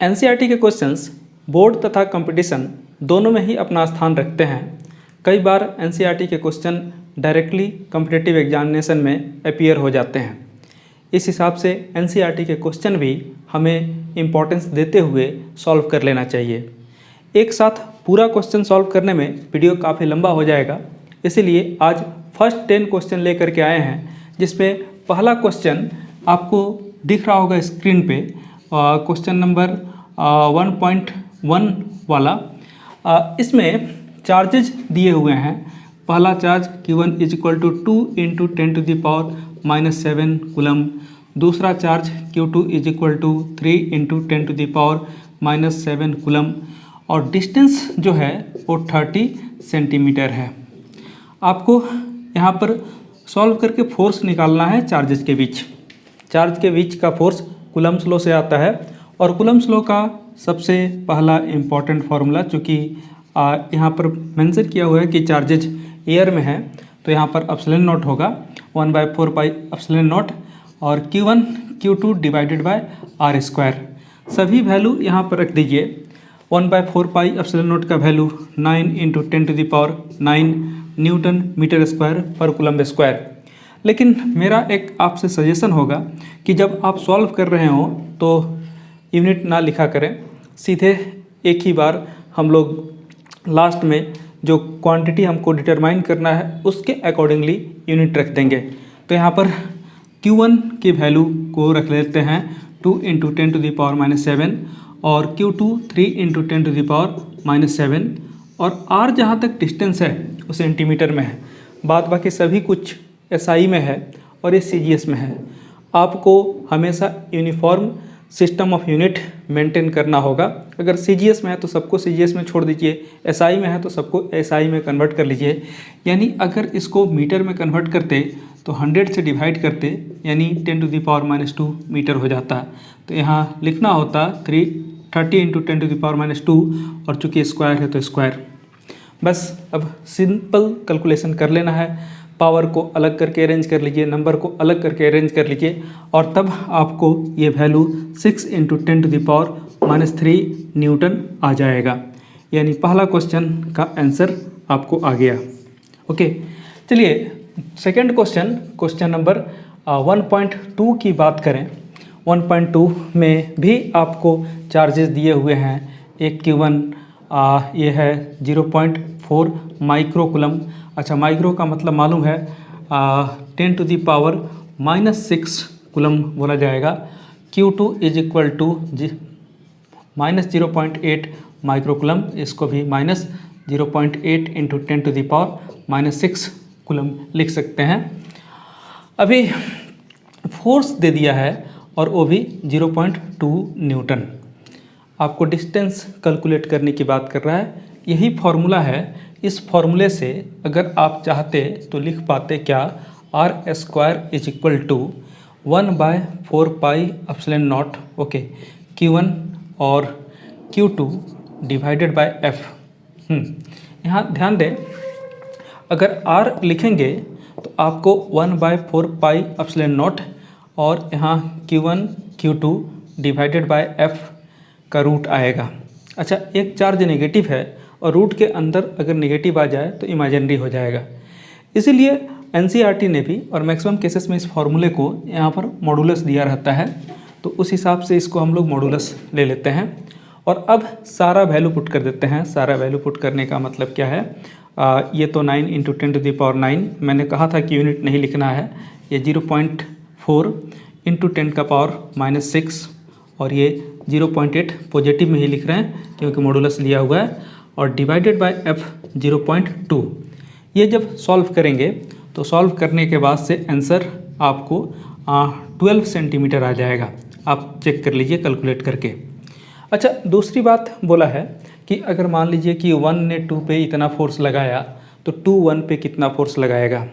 NCERT के questions board तथा competition दोनों में ही अपना स्थान रखते हैं। कई बार एनसीईआरटी के क्वेश्चन डायरेक्टली कॉम्पिटिटिव एग्जामिनेशन में अपीयर हो जाते हैं। इस हिसाब से एनसीईआरटी के क्वेश्चन भी हमें इम्पोर्टेंस देते हुए सॉल्व कर लेना चाहिए। एक साथ पूरा क्वेश्चन सॉल्व करने में वीडियो काफ़ी लंबा हो जाएगा, इसीलिए आज फर्स्ट 10 क्वेश्चन लेकर के आए हैं, जिसमें पहला क्वेश्चन आपको दिख रहा होगा स्क्रीन पे। क्वेश्चन नंबर 1.1 वाला। इसमें चार्जेज दिए हुए हैं। पहला चार्ज Q1 = 2 × 10⁻⁻7 कूलम। दूसरा चार्ज Q2 = 3 × 10⁻⁻7 कूलम और डिस्टेंस जो है वो 30 सेंटीमीटर है। आपको यहाँ पर सॉल्व करके फोर्स निकालना है चार्जेस के बीच। चार्ज के बीच का फोर्स कूलम्स लॉ से आता है और कूलम्स लॉ का सबसे पहला इम्पॉर्टेंट फार्मूला, चूँकि यहाँ पर मेंशन किया हुआ है कि चार्जेज एयर में है, तो यहाँ पर एप्सिलॉन नॉट होगा 1/4 पाई एप्सिलॉन नॉट और Q1 Q2 / R²। सभी वैल्यू यहाँ पर रख दीजिए। 1/4 पाई एप्सिलॉन नॉट का वैल्यू 9 × 10⁹ न्यूटन मीटर स्क्वायर पर कूलम स्क्वायर। लेकिन मेरा एक आपसे सजेशन होगा कि जब आप सॉल्व कर रहे हो तो यूनिट ना लिखा करें, सीधे एक ही बार हम लोग लास्ट में जो क्वांटिटी हमको डिटरमाइन करना है उसके अकॉर्डिंगली यूनिट रख देंगे। तो यहाँ पर Q1 की वैल्यू को रख लेते हैं 2 × 10⁻⁻7 और Q2 3 × 10⁻⁻7 और R जहाँ तक डिस्टेंस है वो सेंटीमीटर में है। बाद बाकी सभी कुछ SI में है और ये CGS में है। आपको हमेशा uniform system of unit maintain करना होगा। अगर CGS में है तो सबको CGS में छोड़ दीजिए, SI में है तो सबको SI में कन्वर्ट कर लीजिए। यानी अगर इसको मीटर में कन्वर्ट करते तो 100 से डिवाइड करते, यानी 10⁻⁻2 मीटर हो जाता। तो यहाँ लिखना होता 30 × 10⁻2 और चूँकि स्क्वायर है तो स्क्वायर। बस अब सिंपल कैलकुलेशन कर लेना है। पावर को अलग करके अरेंज कर लीजिए, नंबर को अलग करके अरेंज कर लीजिए और तब आपको ये वैल्यू 6 × 10⁻³ न्यूटन आ जाएगा। यानी पहला क्वेश्चन का आंसर आपको आ गया। ओके, चलिए सेकंड क्वेश्चन नंबर 1.2 की बात करें। 1.2 में भी आपको चार्जेस दिए हुए हैं। एक Q1 ये है 0.4 माइक्रो कूलम। अच्छा, माइक्रो का मतलब मालूम है 10⁻⁻6 कूलम बोला जाएगा। Q2 = -0.8 माइक्रो कूलम, इसको भी -0.8 × 10⁻⁻6 कूलम लिख सकते हैं। अभी फोर्स दे दिया है और वो भी 0.2 न्यूटन। आपको डिस्टेंस कैलकुलेट करने की बात कर रहा है। यही फार्मूला है। इस फार्मूले से अगर आप चाहते तो लिख पाते क्या, R² = 1/4 pi epsilon not, okay, Q1 और Q2 / F। यहाँ ध्यान दें, अगर R लिखेंगे तो आपको 1/4 पाई एप्सिलॉन नॉट और यहाँ Q1 Q2 / F का रूट आएगा। अच्छा, एक चार्ज नेगेटिव है और रूट के अंदर अगर नेगेटिव आ जाए तो इमेजिनरी हो जाएगा। इसीलिए एनसीईआरटी ने भी और मैक्सिमम केसेस में इस फार्मूले को यहाँ पर मॉडुलस दिया रहता है, तो उस हिसाब से इसको हम लोग मॉडुलस ले लेते हैं और अब सारा वैल्यू पुट कर देते हैं। सारा वैल्यू पुट करने का मतलब क्या है, ये तो 9 × 10⁻9 मैंने कहा था कि यूनिट नहीं लिखना है। ये 0.4 × 10⁻6 और ये 0.8 पॉजिटिव में ही लिख रहे हैं क्योंकि मॉडुलस लिया हुआ है और डिवाइडेड बाय F 0.2। ये जब सॉल्व करेंगे तो सॉल्व करने के बाद से आंसर आपको 12 सेंटीमीटर आ जाएगा। आप चेक कर लीजिए कैलकुलेट करके। अच्छा, दूसरी बात बोला है कि अगर मान लीजिए कि 1 ने 2 पे इतना फोर्स लगाया तो 2 1 पे कितना फोर्स लगाएगा।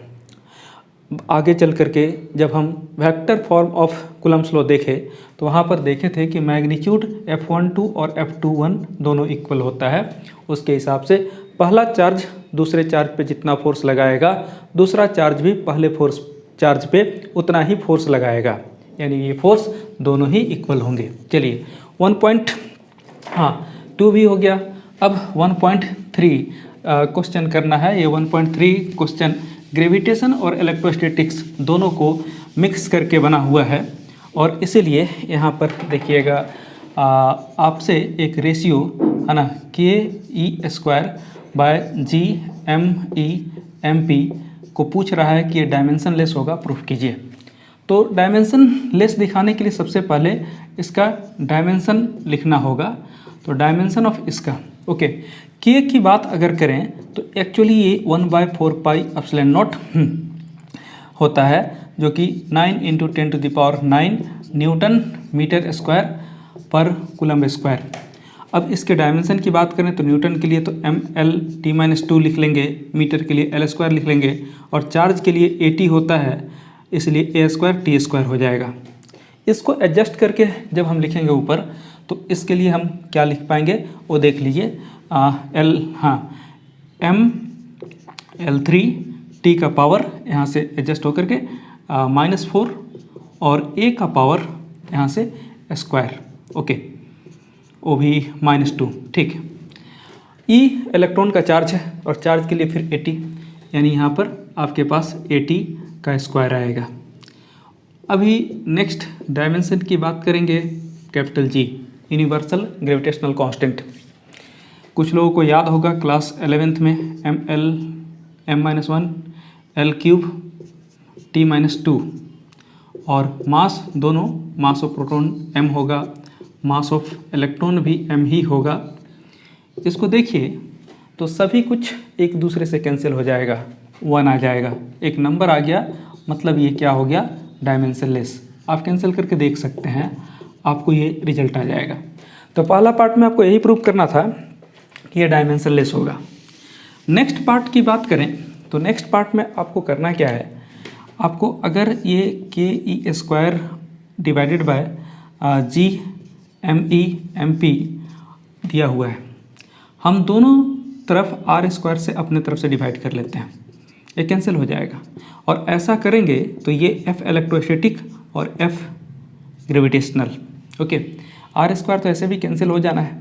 आगे चल करके जब हम vector form of Coulomb's law देखे तो वहाँ पर देखे थे कि मैग्नीट्यूड F12 और F21 दोनों इक्वल होता है। उसके हिसाब से पहला चार्ज दूसरे चार्ज पे जितना फोर्स लगाएगा, दूसरा चार्ज भी पहले फोर्स चार्ज पे उतना ही फोर्स लगाएगा, यानी ये फोर्स दोनों ही इक्वल होंगे। चलिए 1.3 हाँ 2 भी हो गया। अब 1.3 क्वेश्चन करना है। ये 1.3 क्वेश्चन ग्रेविटेशन और इलेक्ट्रोस्टैटिक्स दोनों को मिक्स करके बना हुआ है, और इसीलिए यहाँ पर देखिएगा आपसे एक रेशियो है ना KE²/GME/MP को पूछ रहा है कि ये डायमेंशन लेस होगा, प्रूफ कीजिए। तो डायमेंशन लेस दिखाने के लिए सबसे पहले इसका डायमेंशन लिखना होगा। तो डायमेंशन ऑफ इसका ओके के की बात अगर करें तो एक्चुअली ये 1/4πε0 होता है, जो कि 9 × 10⁹ न्यूटन मीटर स्क्वायर पर कूलम स्क्वायर। अब इसके डायमेंशन की बात करें तो न्यूटन के लिए तो mL/t-2 लिख लेंगे, मीटर के लिए L² लिख लेंगे, और चार्ज के लिए AT होता है, इसलिए A²T² हो जाएगा। इसको एडजस्ट करके जब हम लिखेंगे ऊपर, तो इसके लिए हम क्या लिख पाएंगे वो देख लीजिए। mL3 T का पावर यहाँ से एडजस्ट होकर के -4 और A का पावर यहाँ से स्क्वायर, ओके, वो भी -2, ठीक। E इलेक्ट्रॉन का चार्ज है, और चार्ज के लिए फिर AT, यानी यहाँ पर आपके पास AT का स्क्वायर आएगा। अभी नेक्स्ट डायमेंशन की बात करेंगे, capital G universal gravitational constant. कुछ लोगों को याद होगा क्लास 11th में m-1 L³ T-2, और मास दोनों, मास ऑफ प्रोटॉन m होगा, मास ऑफ इलेक्ट्रॉन भी m ही होगा। इसको देखिए तो सभी कुछ एक दूसरे से कैंसिल हो जाएगा, 1 आ जाएगा, एक नंबर आ गया, मतलब ये क्या हो गया, डायमेंशन लेस। आप कैंसिल करके देख सकते हैं, आपको ये रिजल्ट आ जाएगा। तो पहला पार्ट में आपको यही प्रूव करना था कि ये डायमेंशन लेस होगा। नेक्स्ट पार्ट की बात करें तो नेक्स्ट पार्ट में आपको करना क्या है, आपको अगर ये KE² डिवाइडेड बाय GME/MP दिया हुआ है, हम दोनों तरफ R² से अपने तरफ से डिवाइड कर लेते हैं, ये कैंसिल हो जाएगा। और ऐसा करेंगे तो ये F इलेक्ट्रोस्टैटिक और F ग्रेविटेशनल, ओके। R² तो ऐसे भी कैंसिल हो जाना है,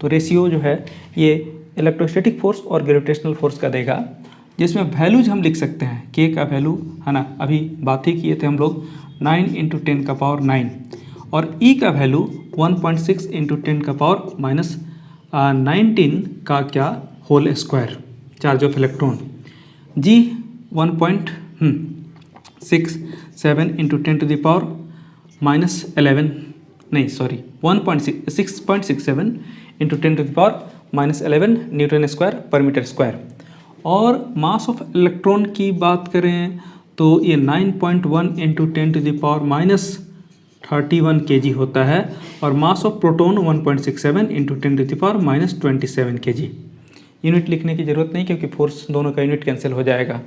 तो रेशियो जो है ये इलेक्ट्रोस्टैटिक फोर्स और ग्रेविटेशनल फोर्स का देगा, जिसमें वैल्यूज हम लिख सकते हैं। K का वैल्यू है ना, अभी बात ही किए थे हम लोग, 9 × 10⁹, और E का वैल्यू 1.6 × 10⁻19 का क्या, whole square, charge of electron. G 1.67 × 10⁻11 नहीं सॉरी 6.67 × 10⁻11 न्यूटन स्क्वायर पर मीटर स्क्वायर। और मास ऑफ इलेक्ट्रॉन की बात करें तो ये 9.1 × 10⁻31 kg होता है, और mass of proton 1.67 × 10⁻27 kg। Unit लिखने की ज़रूरत नहीं, क्योंकि फोर्स दोनों का यूनिट कैंसिल हो जाएगा।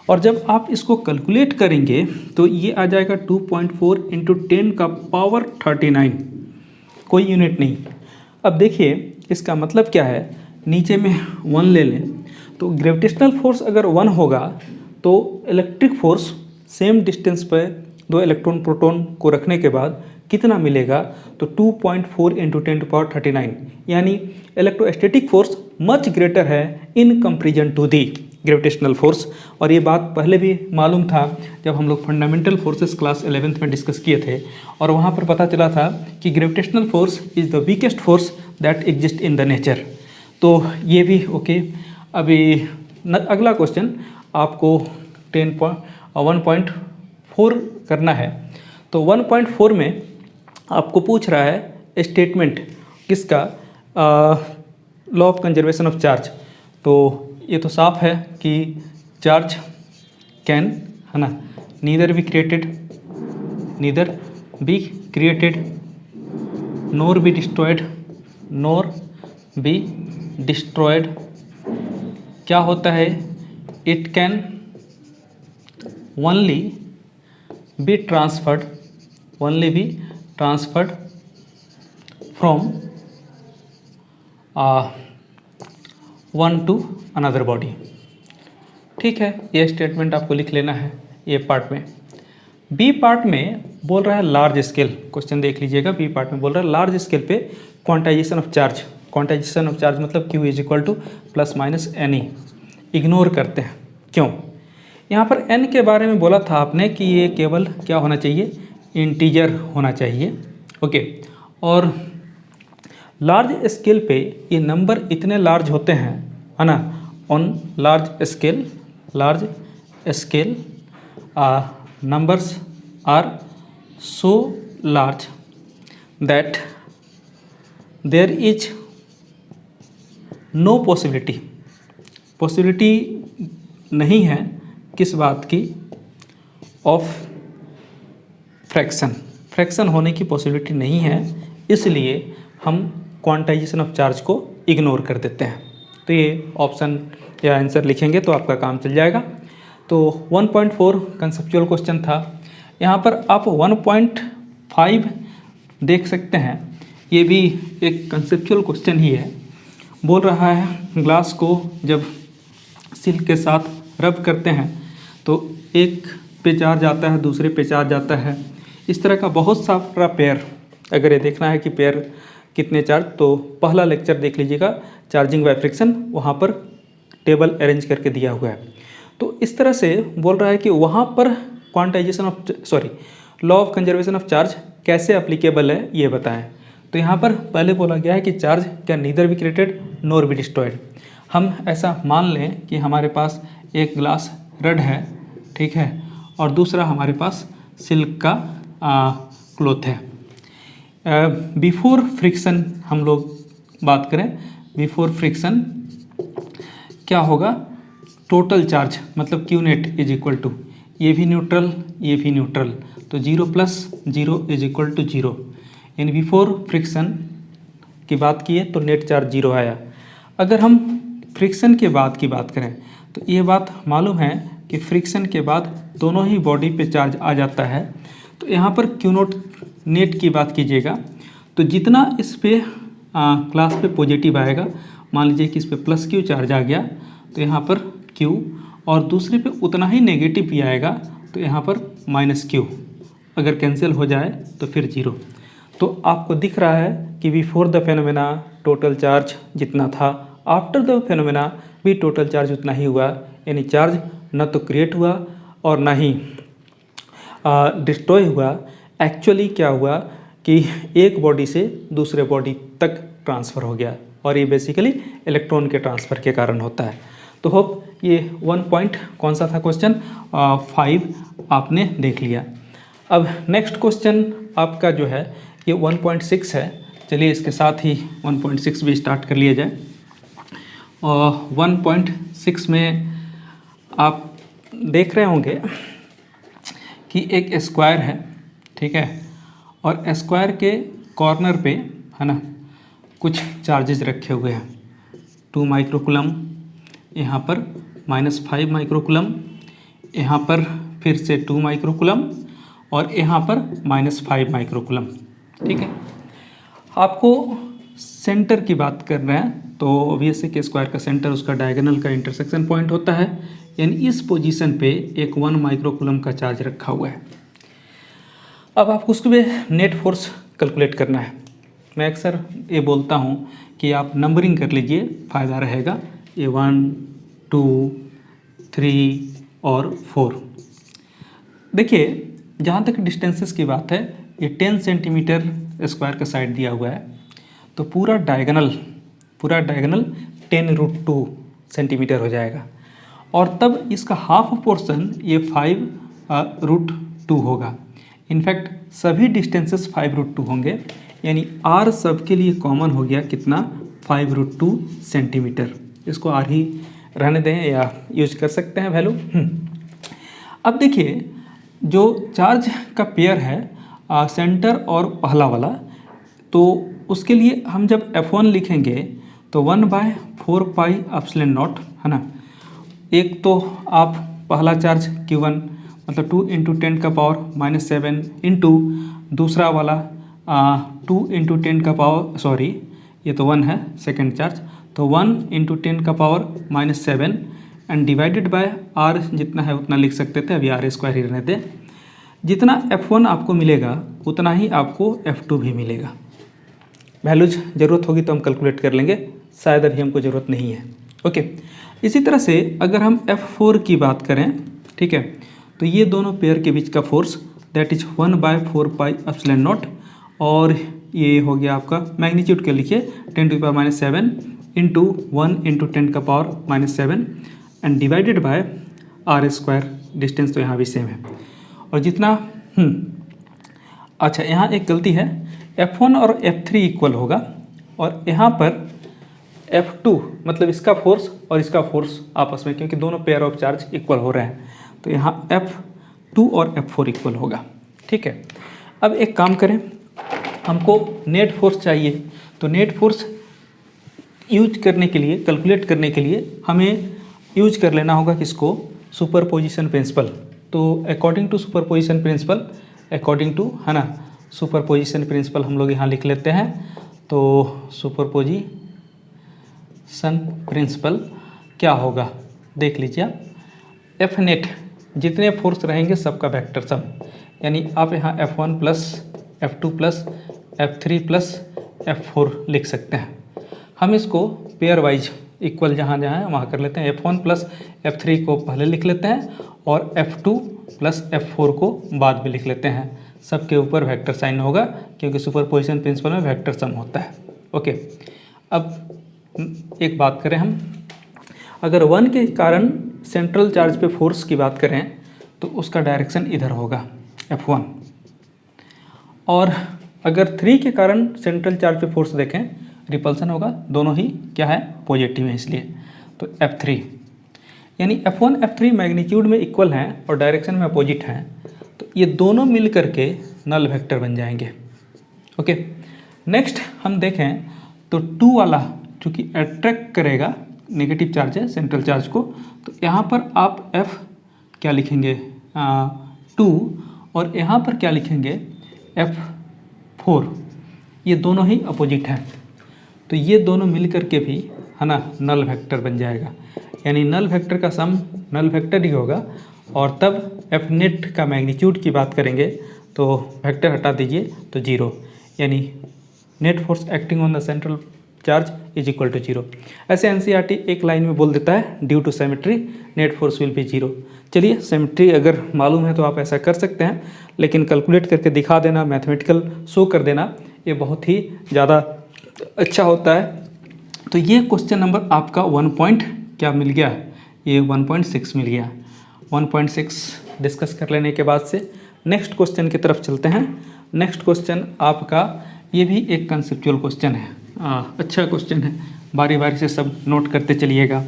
और जब आप इसको कैलकुलेट करेंगे तो ये आ जाएगा 2.4 × 10⁻39, कोई यूनिट नहीं। अब देखिए इसका मतलब क्या है, नीचे में 1 ले लें तो ग्रेविटेशनल फोर्स अगर 1 होगा तो इलेक्ट्रिक फोर्स सेम डिस्टेंस पर 2 इलेक्ट्रॉन प्रोटॉन को रखने के बाद कितना मिलेगा, तो 2.4 × 10⁻39, यानी इलेक्ट्रोस्टैटिक फोर्स मच ग्रेटर है in comparison to the gravitational force. और ये बात पहले भी मालूम था जब हम लोग फंडामेंटल फोर्सेस क्लास 11th में डिस्कस किए थे, और वहाँ पर पता चला था कि gravitational force is the weakest force that exist in the nature. तो ये भी ओके। अभी अगला क्वेश्चन आपको 1.4 करना है। तो 1.4 में आपको पूछ रहा है स्टेटमेंट किसका, law of conservation of charge. तो ये तो साफ है कि चार्ज कैन, है ना, neither be created NOR be destroyed, क्या होता है, it can only be transferred from one two another body. ठीक है, ये स्टेटमेंट आपको लिख लेना है ए पार्ट में। बी पार्ट में बोल रहा है लार्ज स्केल, क्वेश्चन देख लीजिएगा, बी पार्ट में बोल रहा है लार्ज स्केल पे quantization of charge, quantization of charge मतलब Q is equal two plus minus NE ignore करते हैं। क्यों? यहाँ पर n के बारे में बोला था आपने कि ये केवल क्या होना चाहिए, इंटीजर होना चाहिए। ओके, और लार्ज स्केल पे ये नंबर इतने लार्ज होते हैं, है ना, on large scale numbers are so large that there is no possibility नहीं है किस बात की, ऑफ फ्रैक्शन होने की पॉसिबिलिटी नहीं है, इसलिए हम क्वांटाइजेशन ऑफ चार्ज को इग्नोर कर देते हैं। तो ये ऑप्शन या आंसर लिखेंगे तो आपका काम चल जाएगा। तो 1.4 कंसेप्चुअल क्वेश्चन था। यहाँ पर आप 1.5 देख सकते हैं, ये भी एक कंसेप्चुअल क्वेश्चन ही है। बोल रहा है ग्लास को जब सिल्क के साथ रब करते हैं तो एक पे चार्ज आता है, दूसरे पे चार्ज आता है, इस तरह का बहुत सारा पेयर। अगर ये देखना है कि पेयर कितने चार्ज, तो पहला लेक्चर देख लीजिएगा चार्जिंग बाय फ्रिक्शन, वहाँ पर टेबल अरेंज करके दिया हुआ है। तो इस तरह से बोल रहा है कि वहाँ पर quantization of law of conservation of charge कैसे अप्लीकेबल है ये बताएं। तो यहाँ पर पहले बोला गया है कि charge can neither be created nor be destroyed. हम ऐसा मान लें कि हमारे पास एक ग्लास रड है, ठीक है, और दूसरा हमारे पास सिल्क का क्लॉथ है। बिफोर फ्रिक्शन हम लोग बात करें, बिफोर फ्रिक्शन क्या होगा, टोटल चार्ज मतलब Q net is equal to, ये भी न्यूट्रल ये भी न्यूट्रल, तो 0 + 0 इज इक्वल टू 0। यानी बिफोर फ्रिक्शन की बात किए तो नेट चार्ज 0 आया। अगर हम फ्रिक्शन के बाद की बात करें तो ये बात मालूम है कि फ्रिक्शन के बाद दोनों ही बॉडी पे चार्ज आ जाता है। तो यहाँ पर Q नोट नेट की बात कीजिएगा तो जितना इस पे क्लास पे पॉजिटिव आएगा, मान लीजिए कि इस पे +Q चार्ज आ गया तो यहाँ पर Q, और दूसरे पे उतना ही नेगेटिव भी आएगा तो यहाँ पर -Q, अगर कैंसिल हो जाए तो फिर 0। तो आपको दिख रहा है कि before the phenomena total charge जितना था, आफ्टर द फेनोमेना भी टोटल चार्ज उतना ही हुआ। यानी चार्ज न तो क्रिएट हुआ और ना ही डिस्ट्रॉय हुआ। एक्चुअली क्या हुआ कि एक बॉडी से दूसरे बॉडी तक ट्रांसफ़र हो गया, और ये बेसिकली इलेक्ट्रॉन के ट्रांसफ़र के कारण होता है। तो होप ये 1 पॉइंट कौन सा था क्वेश्चन 5 आपने देख लिया। अब नेक्स्ट क्वेश्चन आपका जो है ये 1.6 है। चलिए इसके साथ ही 1.6 भी स्टार्ट कर लिया जाए। और 1.6 में आप देख रहे होंगे कि एक स्क्वायर है, ठीक है, और स्क्वायर के कॉर्नर पे, है ना, कुछ चार्जेस रखे हुए हैं। 2 माइक्रोकुलम, यहाँ पर -5 माइक्रोकुलम, यहाँ पर फिर से 2 माइक्रोकुलम, और यहाँ पर -5 माइक्रोकुलम, ठीक है। आपको सेंटर की बात कर रहे हैं तो ऑब्वियसली के स्क्वायर का सेंटर उसका डायगोनल का इंटरसेक्शन पॉइंट होता है। यानी इस पोजीशन पे एक 1 माइक्रोकुलम का चार्ज रखा हुआ है। अब आपको उसके पे नेट फोर्स कैलकुलेट करना है। मैं अक्सर ये बोलता हूँ कि आप नंबरिंग कर लीजिए, फ़ायदा रहेगा। ये 1 2 3 और 4। देखिए जहाँ तक डिस्टेंसेस की बात है, ये 10 सेंटीमीटर स्क्वायर का साइड दिया हुआ है, तो पूरा डायगोनल 10√2 सेंटीमीटर हो जाएगा। और तब इसका हाफ पोर्शन ये 5√2 होगा। इनफैक्ट सभी डिस्टेंसेस 5√2 होंगे, यानी R सब के लिए कॉमन हो गया कितना, 5√2 सेंटीमीटर। इसको R ही रहने दें या यूज कर सकते हैं वैल्यू। अब देखिए जो चार्ज का पेयर है सेंटर और पहला वाला, तो उसके लिए हम जब F1 लिखेंगे तो 1/4 पाई एप्सिलॉन नॉट, है ना। एक तो आप पहला चार्ज Q1 मतलब 2 × 10⁻⁻7 इंटू दूसरा वाला 2 × 10⁻, ये तो 1 है सेकेंड चार्ज, तो 1 × 10⁻⁻7 एंड डिवाइडेड बाय R जितना है उतना लिख सकते थे, अभी R² ही रहने दें। जितना F1 आपको मिलेगा उतना ही आपको F2 भी मिलेगा। वैल्यूज ज़रूरत होगी तो हम कैलकुलेट कर लेंगे, शायद अभी हमको ज़रूरत नहीं है। ओके, इसी तरह से अगर हम F4 की बात करें, ठीक है, तो ये दोनों पेयर के बीच का force that is 1/4 pi epsilon not, और ये हो गया आपका मैग्नीट्यूड के लिखिए 10⁻⁷ into 1 into 10⁻⁷ and divided by r²। Distance तो यहाँ भी सेम है। और जितना अच्छा, यहाँ एक गलती है, F1 और F3 इक्वल होगा, और यहाँ पर F2 मतलब इसका फोर्स और इसका फोर्स आपस में, क्योंकि दोनों पेयर ऑफ चार्ज इक्वल हो रहे हैं, तो यहाँ F2 और F4 इक्वल होगा। ठीक है, अब एक काम करें, हमको नेट फोर्स चाहिए, तो नेट फोर्स यूज करने के लिए, कैलकुलेट करने के लिए हमें यूज कर लेना होगा किसको, सुपरपोजिशन प्रिंसिपल। तो according to superposition principle, according to, है ना, सुपरपोजिशन प्रिंसिपल हम लोग यहाँ लिख लेते हैं। तो सुपरपोजिशन प्रिंसिपल क्या होगा देख लीजिए आप, एफ नेट जितने फोर्स रहेंगे सबका वेक्टर सम, यानी आप यहाँ F1 plus F2 plus F3 plus F4 लिख सकते हैं। हम इसको पेयर वाइज इक्वल जहाँ जहाँ है वहाँ कर लेते हैं। F1 प्लस F3 को पहले लिख लेते हैं और F2 प्लस F4 को बाद में लिख लेते हैं। सबके ऊपर वेक्टर साइन होगा क्योंकि सुपरपोजिशन प्रिंसिपल में वेक्टर सम होता है। ओके, अब एक बात करें हम, अगर 1 के कारण सेंट्रल चार्ज पे फोर्स की बात करें तो उसका डायरेक्शन इधर होगा F1, और अगर 3 के कारण सेंट्रल चार्ज पे फोर्स देखें रिपल्सन होगा, दोनों ही क्या है, पॉजिटिव है, इसलिए तो F3, यानी F1 F3 मैग्नीट्यूड में इक्वल हैं और डायरेक्शन में अपोजिट हैं, तो ये दोनों मिल करके नल वेक्टर बन जाएंगे। ओके, नेक्स्ट हम देखें तो 2 वाला चूँकि अट्रैक्ट करेगा नेगेटिव चार्ज है सेंट्रल चार्ज को, तो यहाँ पर आप F क्या लिखेंगे 2, और यहाँ पर क्या लिखेंगे F4, ये दोनों ही अपोजिट हैं, तो ये दोनों मिल करके भी, है ना, नल वेक्टर बन जाएगा। यानी नल वेक्टर का सम नल वेक्टर ही होगा, और तब एफ नेट का मैग्नीट्यूड की बात करेंगे तो वेक्टर हटा दीजिए तो 0, यानी net force acting on the central charge is equal to 0। ऐसे एनसीईआरटी एक लाइन में बोल देता है, due to symmetry net force will be 0। चलिए, सिमेट्री अगर मालूम है तो आप ऐसा कर सकते हैं, लेकिन कैलकुलेट करके दिखा देना, मैथमेटिकल शो कर देना, ये बहुत ही ज़्यादा अच्छा होता है। तो ये क्वेश्चन नंबर आपका 1 क्या मिल गया, ये 1.6 मिल गया। 1.6 डिस्कस कर लेने के बाद से नेक्स्ट क्वेश्चन की तरफ चलते हैं। नेक्स्ट क्वेश्चन आपका, ये भी एक कंसेप्चुअल क्वेश्चन है, अच्छा क्वेश्चन है, बारी बारी से सब नोट करते चलिएगा।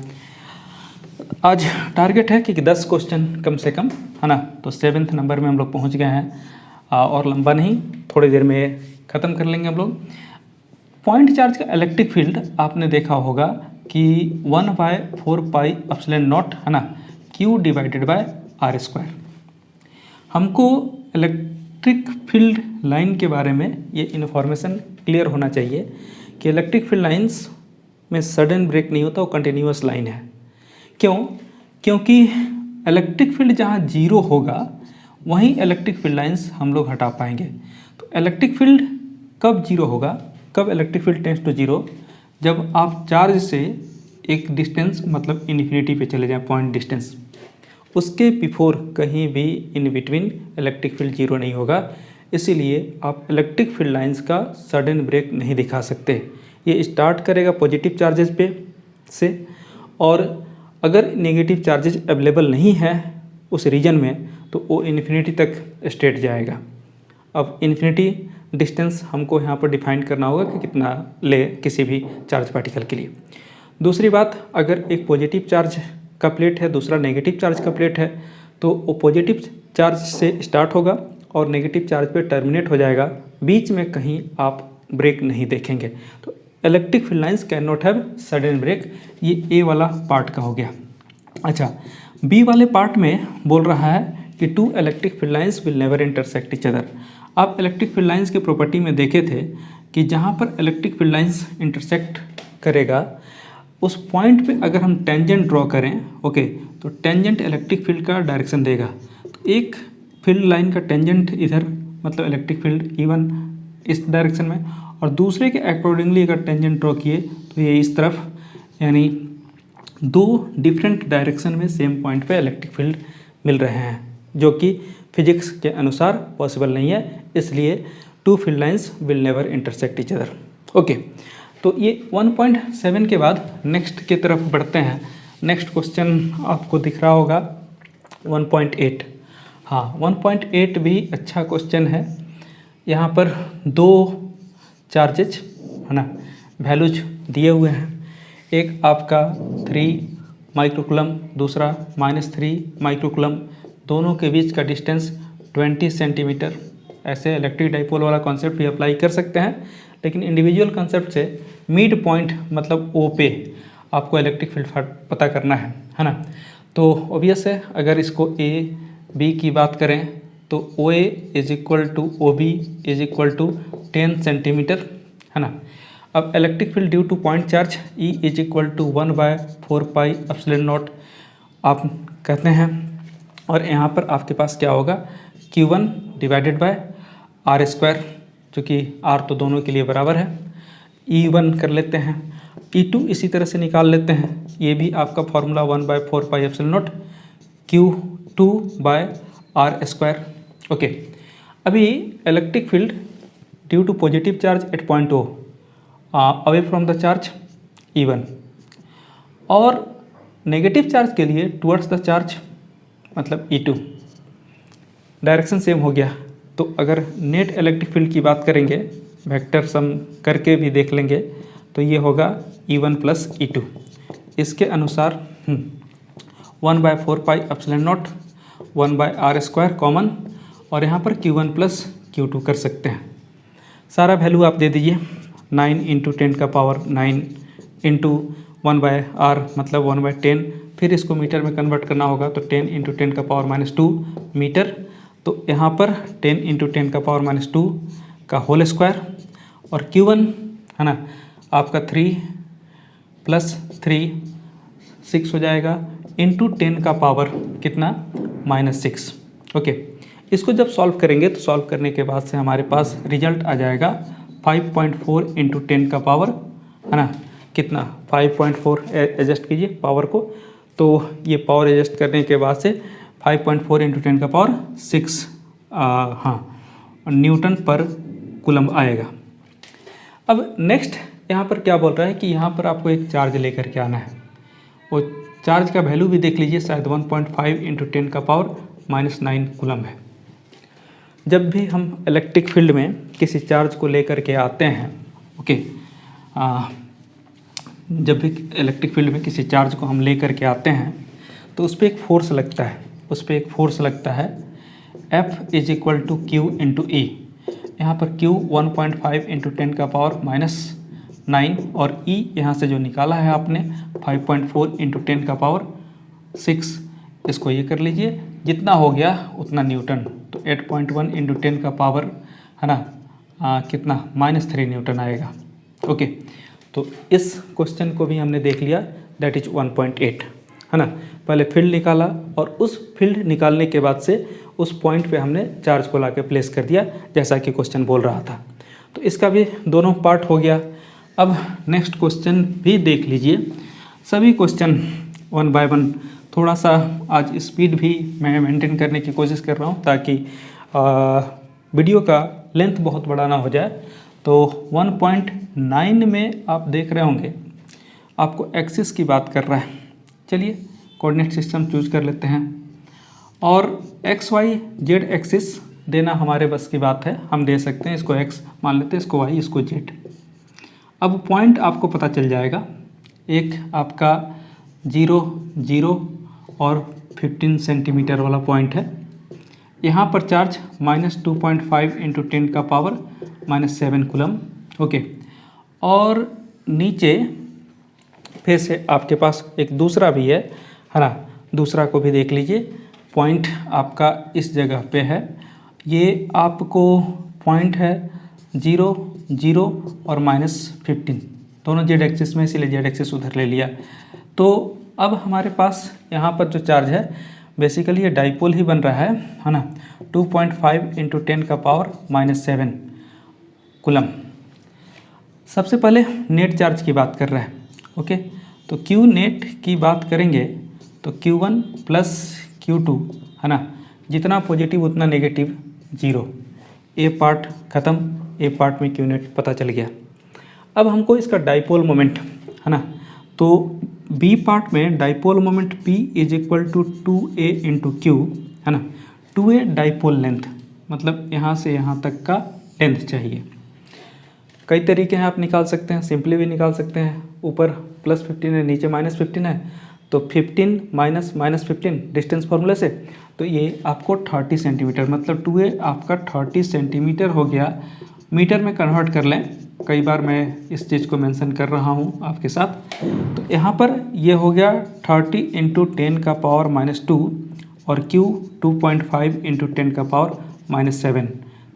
आज टारगेट है कि 10 क्वेश्चन कम से कम, है ना, तो 7th नंबर में हम लोग पहुँच गए हैं, और लंबा नहीं, थोड़ी देर में ख़त्म कर लेंगे हम लोग। पॉइंट चार्ज का इलेक्ट्रिक फील्ड आपने देखा होगा कि 1/4 पाई एप्सिलॉन नॉट, है ना, Q डिवाइडेड बाय r²। हमको इलेक्ट्रिक फील्ड लाइन के बारे में ये इन्फॉर्मेशन क्लियर होना चाहिए कि इलेक्ट्रिक फील्ड लाइंस में सडन ब्रेक नहीं होता, वो कंटिन्यूअस लाइन है। क्यों? क्योंकि इलेक्ट्रिक फील्ड जहाँ 0 होगा वहीं इलेक्ट्रिक फील्ड लाइंस हम लोग हटा पाएंगे। तो इलेक्ट्रिक फील्ड कब 0 होगा, कब इलेक्ट्रिक फील्ड टेंड्स टू 0, जब आप चार्ज से एक डिस्टेंस मतलब इन्फिनिटी पे चले जाएं, पॉइंट डिस्टेंस, उसके बिफोर कहीं भी इन बिटवीन इलेक्ट्रिक फील्ड 0 नहीं होगा। इसीलिए आप इलेक्ट्रिक फील्ड लाइंस का सडन ब्रेक नहीं दिखा सकते। ये स्टार्ट करेगा पॉजिटिव चार्जेस पे से, और अगर नेगेटिव चार्जेस अवेलेबल नहीं है उस रीजन में तो वो इन्फिनिटी तक स्ट्रेट जाएगा। अब इन्फिनिटी डिस्टेंस हमको यहाँ पर डिफाइन करना होगा कि कितना ले किसी भी चार्ज पार्टिकल के लिए। दूसरी बात, अगर एक पॉजिटिव चार्ज का प्लेट है, दूसरा नेगेटिव चार्ज का प्लेट है, तो वो पॉजिटिव चार्ज से स्टार्ट होगा और नेगेटिव चार्ज पे टर्मिनेट हो जाएगा, बीच में कहीं आप ब्रेक नहीं देखेंगे। तो electric field lines can not have sudden break. ये ए वाला पार्ट का हो गया। अच्छा, बी वाले पार्ट में बोल रहा है कि 2 electric field lines will never intersect each other. आप इलेक्ट्रिक फील्ड लाइंस के प्रॉपर्टी में देखे थे कि जहाँ पर इलेक्ट्रिक फील्ड लाइंस इंटरसेक्ट करेगा उस पॉइंट पे अगर हम टेंजेंट ड्रॉ करें, ओके, तो टेंजेंट इलेक्ट्रिक फील्ड का डायरेक्शन देगा। तो एक फील्ड लाइन का टेंजेंट इधर, मतलब इलेक्ट्रिक फील्ड E1 इस डायरेक्शन में, और दूसरे के अकॉर्डिंगली अगर टेंजेंट ड्रॉ किए तो ये इस तरफ, यानी दो डिफरेंट डायरेक्शन में सेम पॉइंट पे इलेक्ट्रिक फील्ड मिल रहे हैं, जो कि फिजिक्स के अनुसार पॉसिबल नहीं है, इसलिए two field lines will never intersect each other. Okay, तो ये 1.7 के बाद नेक्स्ट की तरफ बढ़ते हैं। नेक्स्ट क्वेश्चन आपको दिख रहा होगा 1.8। हाँ, 1.8 भी अच्छा क्वेश्चन है। यहाँ पर दो चार्जेज है ना, वैल्यूज दिए हुए हैं, एक आपका 3 माइक्रोकुलम, दूसरा -3 माइक्रोकुलम, दोनों के बीच का डिस्टेंस 20 सेंटीमीटर। ऐसे इलेक्ट्रिक डाइपोल वाला कॉन्सेप्ट भी अप्लाई कर सकते हैं, लेकिन इंडिविजुअल कॉन्सेप्ट से मिड पॉइंट मतलब O पे आपको इलेक्ट्रिक फील्ड पता करना है ना। तो ऑब्वियस है, अगर इसको A B की बात करें तो OA is equal to OB is equal to 10 centimetre है ना। अब electric field due to point charge E is equal to 1/4 pi epsilon naught आप कहते हैं, और यहाँ पर आपके पास क्या होगा, Q1 डिवाइडेड बाय R², जो कि R तो दोनों के लिए बराबर है। E1 कर लेते हैं, E2 इसी तरह से निकाल लेते हैं, ये भी आपका formula 1/4 pi epsilon nought Q2 by R²। Okay, अभी electric field due to positive charge at point O away from the charge E1, और नेगेटिव चार्ज के लिए टुवर्ड्स द चार्ज मतलब E2, डायरेक्शन सेम हो गया। तो अगर नेट इलेक्ट्रिक फील्ड की बात करेंगे, वेक्टर सम करके भी देख लेंगे, तो ये होगा E1 प्लस E2। इसके अनुसार 1/4 pi epsilon not 1/R² common, और यहाँ पर Q1 प्लस Q2 कर सकते हैं। सारा वैल्यू आप दे दीजिए, 9 × 10⁹ इंटू 1/R मतलब 1/10, फिर इसको मीटर में कन्वर्ट करना होगा तो 10 × 10⁻² मीटर। तो यहाँ पर 10 × 10⁻² का होल स्क्वायर, और Q1 है ना आपका 3 + 3 6 हो जाएगा, इंटू 10 का पावर कितना -6। ओके, इसको जब सॉल्व करेंगे तो सॉल्व करने के बाद से हमारे पास रिजल्ट आ जाएगा 5.4 × 10 का पावर है ना, कितना 5.4 एडजस्ट कीजिए पावर को, तो ये पावर एडजस्ट करने के बाद से 5.4 × 10 का पावर 6 न्यूटन पर कूलम आएगा। अब नेक्स्ट यहाँ पर क्या बोल रहा है कि यहाँ पर आपको एक चार्ज लेकर के आना है, वो चार्ज का वैल्यू भी देख लीजिए, शायद 1.5 × 10 का पावर -9 कूलम है। जब भी हम इलेक्ट्रिक फील्ड में किसी चार्ज को लेकर के आते हैं, ओके, जब भी इलेक्ट्रिक फील्ड में किसी चार्ज को हम लेकर के आते हैं तो उस पर एक फोर्स लगता है, F is equal to Q × E। यहाँ पर Q 1.5 × 10 का पावर -9, और E यहाँ से जो निकाला है आपने 5.4 × 10 का पावर 6, इसको ये कर लीजिए, जितना हो गया उतना न्यूटन, तो 8.1 × 10 का पावर है ना कितना -3 न्यूटन आएगा। ओके, तो इस क्वेश्चन को भी हमने देख लिया, दैट इज 1.8 है ना। पहले फील्ड निकाला, और उस फील्ड निकालने के बाद से उस पॉइंट पे हमने चार्ज को लाके प्लेस कर दिया, जैसा कि क्वेश्चन बोल रहा था। तो इसका भी दोनों पार्ट हो गया। अब नेक्स्ट क्वेश्चन भी देख लीजिए, सभी क्वेश्चन 1 बाय 1, थोड़ा सा आज स्पीड भी मैं मेंटेन करने की कोशिश कर रहा हूँ, ताकि वीडियो का लेंथ बहुत बड़ा ना हो जाए। तो 1.9 में आप देख रहे होंगे, आपको एक्सिस की बात कर रहा है। चलिए कोऑर्डिनेट सिस्टम चूज कर लेते हैं, और एक्स वाई जेड एक्सिस देना हमारे बस की बात है, हम दे सकते हैं। इसको एक्स मान लेते हैं, इसको वाई, इसको जेड। अब पॉइंट आपको पता चल जाएगा, एक आपका 0 0 और 15 सेंटीमीटर वाला पॉइंट है। यहाँ पर चार्ज -2.5 × 10 का पावर -7 कूलम। ओके, और नीचे फिर से आपके पास एक दूसरा भी है ना, दूसरा को भी देख लीजिए। पॉइंट आपका इस जगह पे है, ये आपको पॉइंट है 0 0 और -15, दोनों जेड एक्सिस में, इसीलिए जेड एक्सिस उधर ले लिया। तो अब हमारे पास यहाँ पर जो चार्ज है बेसिकली ये डाइपोल ही बन रहा है ना। 2.5 इंटू 10 का पावर -7 कूलम। सबसे पहले नेट चार्ज की बात कर रहा है। ओके, तो Q नेट की बात करेंगे तो Q1 प्लस Q2 है ना, जितना पॉजिटिव उतना नेगेटिव 0। ए पार्ट ख़त्म, ए पार्ट में Q नेट पता चल गया। अब हमको इसका डाइपोल मोमेंट है ना, तो बी पार्ट में dipole moment P is equal to 2a into Q है ना। 2a डाइपोल लेंथ, मतलब यहाँ से यहाँ तक का लेंथ चाहिए। कई तरीके हैं आप निकाल सकते हैं, सिंपली भी निकाल सकते हैं। ऊपर +15 है, नीचे -15 है, तो 15 माइनस -15 डिस्टेंस फार्मूले से, तो ये आपको 30 सेंटीमीटर, मतलब 2a आपका 30 सेंटीमीटर हो गया। मीटर में कन्वर्ट कर लें, कई बार मैं इस चीज़ को मेंशन कर रहा हूँ आपके साथ। तो यहाँ पर ये हो गया 30 इंटू 10 का पावर -2 और Q 2.5 इंटू 10 का पावर -7।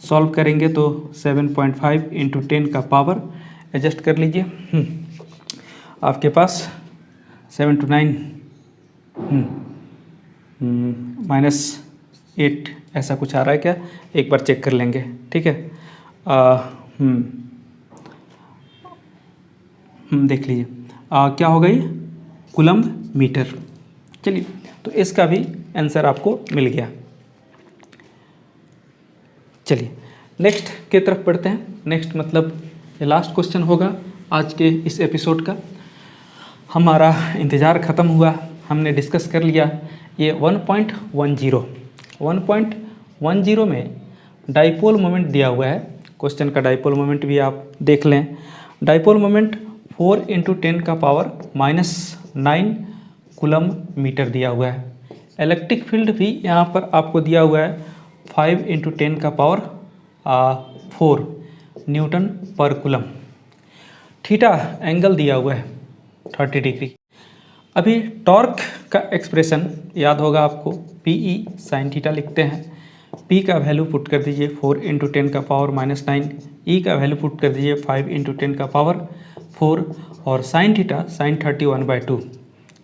सॉल्व करेंगे तो 7.5 इंटू 10 का पावर, एडजस्ट कर लीजिए, आपके पास 7 to 9 -8 ऐसा कुछ आ रहा है क्या, एक बार चेक कर लेंगे, ठीक है। देख लीजिए क्या हो गई, कूलम्ब मीटर। चलिए, तो इसका भी आंसर आपको मिल गया। चलिए नेक्स्ट की तरफ पढ़ते हैं। नेक्स्ट मतलब ये लास्ट क्वेश्चन होगा आज के इस एपिसोड का। हमारा इंतज़ार ख़त्म हुआ, हमने डिस्कस कर लिया ये 1.10 में डाइपोल मोमेंट दिया हुआ है। क्वेश्चन का डाइपोल मोमेंट भी आप देख लें। डाइपोल मोमेंट 4 इंटू 10 का पावर -9 कूलम्ब मीटर दिया हुआ है। इलेक्ट्रिक फील्ड भी यहाँ पर आपको दिया हुआ है 5 इंटू 10 का पावर 4 न्यूटन पर कूलम। थीटा एंगल दिया हुआ है 30 डिग्री। अभी टॉर्क का एक्सप्रेशन याद होगा आपको, PE साइन थीटा लिखते हैं। P का वैल्यू पुट कर दीजिए 4 इंटू 10 का पावर -9, E का वैल्यू पुट कर दीजिए 5 इंटू 10 का पावर 4 और साइन थीटा साइन 31/2।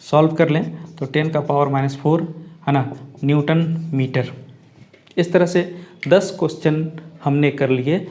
सॉल्व कर लें तो 10 का पावर -4 है ना, न्यूटन मीटर। इस तरह से 10 क्वेश्चन हमने कर लिए।